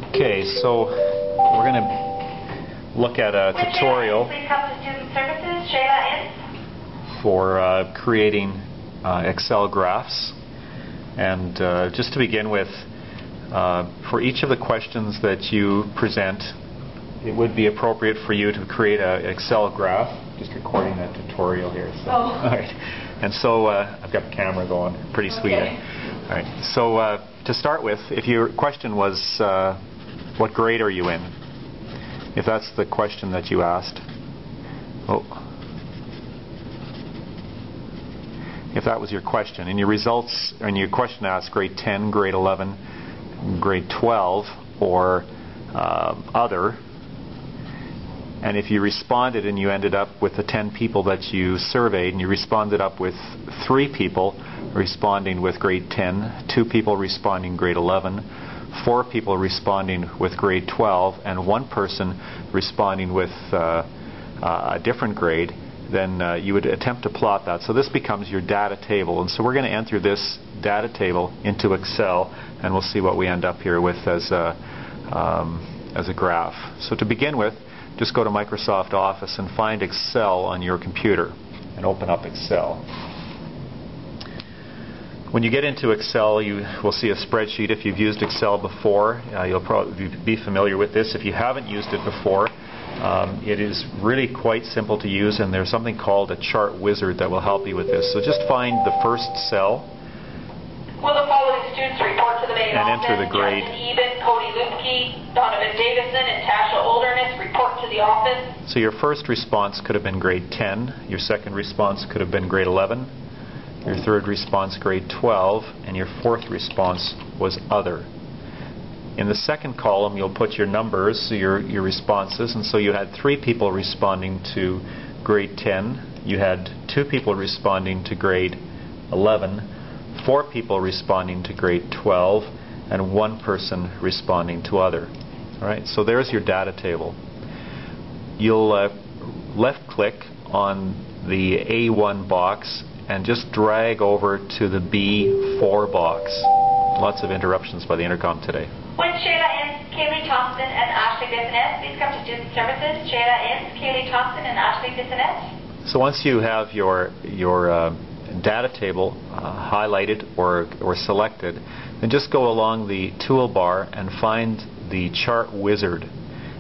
Okay, so we're going to look at a tutorial for creating Excel graphs. And just to begin with, for each of the questions that you present, it would be appropriate for you to create an Excel graph. Just recording that tutorial here. So. All right. And so I've got the camera going. Pretty sweet. Okay. All right. So to start with, if your question was, what grade are you in? If that's the question that you asked. If that was your question, and your results, and your question asked grade 10, grade 11, grade 12, or other, and if you responded and you ended up with the 10 people that you surveyed, and you responded up with 3 people responding with grade 10, 2 people responding grade 11, 4 people responding with grade 12, and 1 person responding with a different grade, then you would attempt to plot that. So this becomes your data table. And so we're going to enter this data table into Excel, and we'll see what we end up here with as a graph. So to begin with, just go to Microsoft Office and find Excel on your computer and open up Excel. When you get into Excel, you will see a spreadsheet. If you've used Excel before, you'll probably be familiar with this. If you haven't used it before, it is really quite simple to use, and there's something called a chart wizard that will help you with this. So just find the first cell. Will the following students report to the main and office? enter the grade. Justin Eben, Cody Lupke, Donovan Davison, and Tasha Olderness report to the office. So your first response could have been grade 10. Your second response could have been grade 11. Your third response grade 12. And your fourth response was other. In the second column, you'll put your numbers, your responses, and so you had 3 people responding to grade 10. You had 2 people responding to grade 11. 4 people responding to grade 12, and 1 person responding to other. All right, so there's your data table. You'll left-click on the A1 box and just drag over to the B4 box. Lots of interruptions by the intercom today. Would Shayla Inns, Kaylee Thompson, and Ashley Bissonette please come to Student Services? Shayla Inns, Kaylee Thompson, and Ashley Bissonette. So once you have your data table highlighted or selected, then just go along the toolbar and find the chart wizard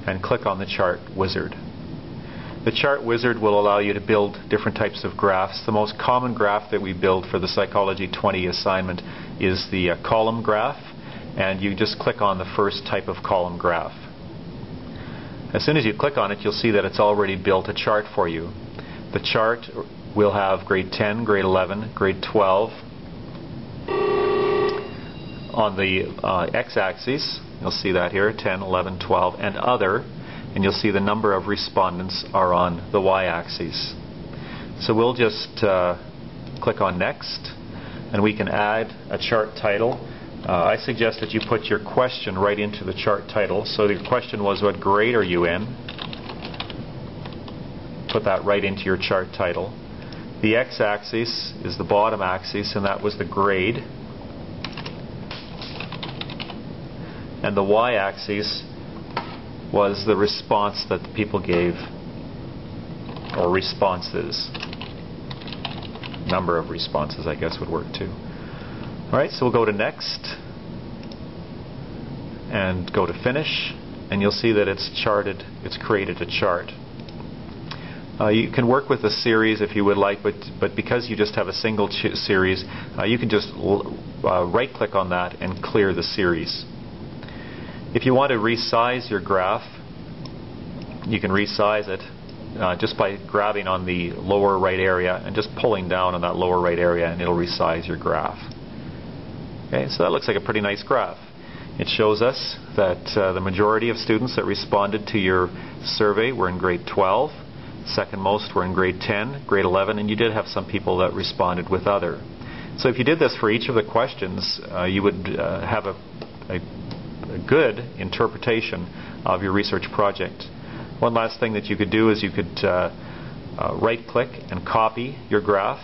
and click on the chart wizard. The chart wizard will allow you to build different types of graphs. The most common graph that we build for the Psychology 20 assignment is the column graph, and you just click on the first type of column graph. As soon as you click on it, you'll see that it's already built a chart for you. The chart will have grade 10, grade 11, grade 12. On the x-axis, you'll see that here, 10, 11, 12, and other, and you'll see the number of respondents are on the y-axis. So we'll just click on next, and we can add a chart title. I suggest that you put your question right into the chart title. So the question was, what grade are you in? Put that right into your chart title. The x-axis is the bottom axis, and that was the grade. And the y-axis was the response that the people gave, or responses. Number of responses, I guess, would work too. All right, so we'll go to next and go to finish, and you'll see that it's charted, it's created a chart. You can work with a series if you would like, but because you just have a single series, you can just right-click on that and clear the series. If you want to resize your graph, you can resize it just by grabbing on the lower right area and just pulling down on that lower right area, and it'll resize your graph. Okay, so that looks like a pretty nice graph. It shows us that the majority of students that responded to your survey were in grade 12. Second most were in grade 10, grade 11, and you did have some people that responded with other. So if you did this for each of the questions, you would have a good interpretation of your research project. One last thing that you could do is you could right-click and copy your graph.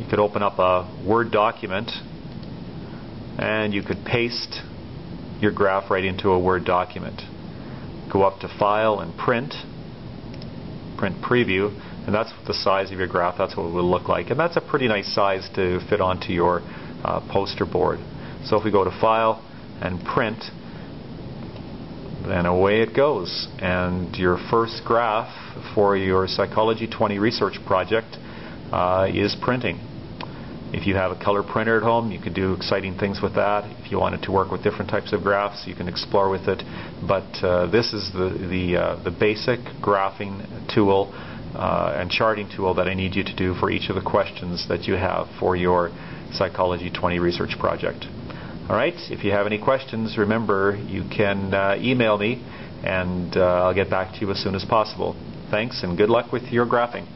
You could open up a Word document, and you could paste your graph right into a Word document. Go up to File and Print Preview, and that's the size of your graph. That's what it will look like, and that's a pretty nice size to fit onto your poster board. So if we go to File and Print, then away it goes, and your first graph for your Psychology 20 research project is printing. If you have a color printer at home, you can do exciting things with that. If you wanted to work with different types of graphs, you can explore with it. But this is the basic graphing tool and charting tool that I need you to do for each of the questions that you have for your Psychology 20 research project. All right, if you have any questions, remember you can email me, and I'll get back to you as soon as possible. Thanks, and good luck with your graphing.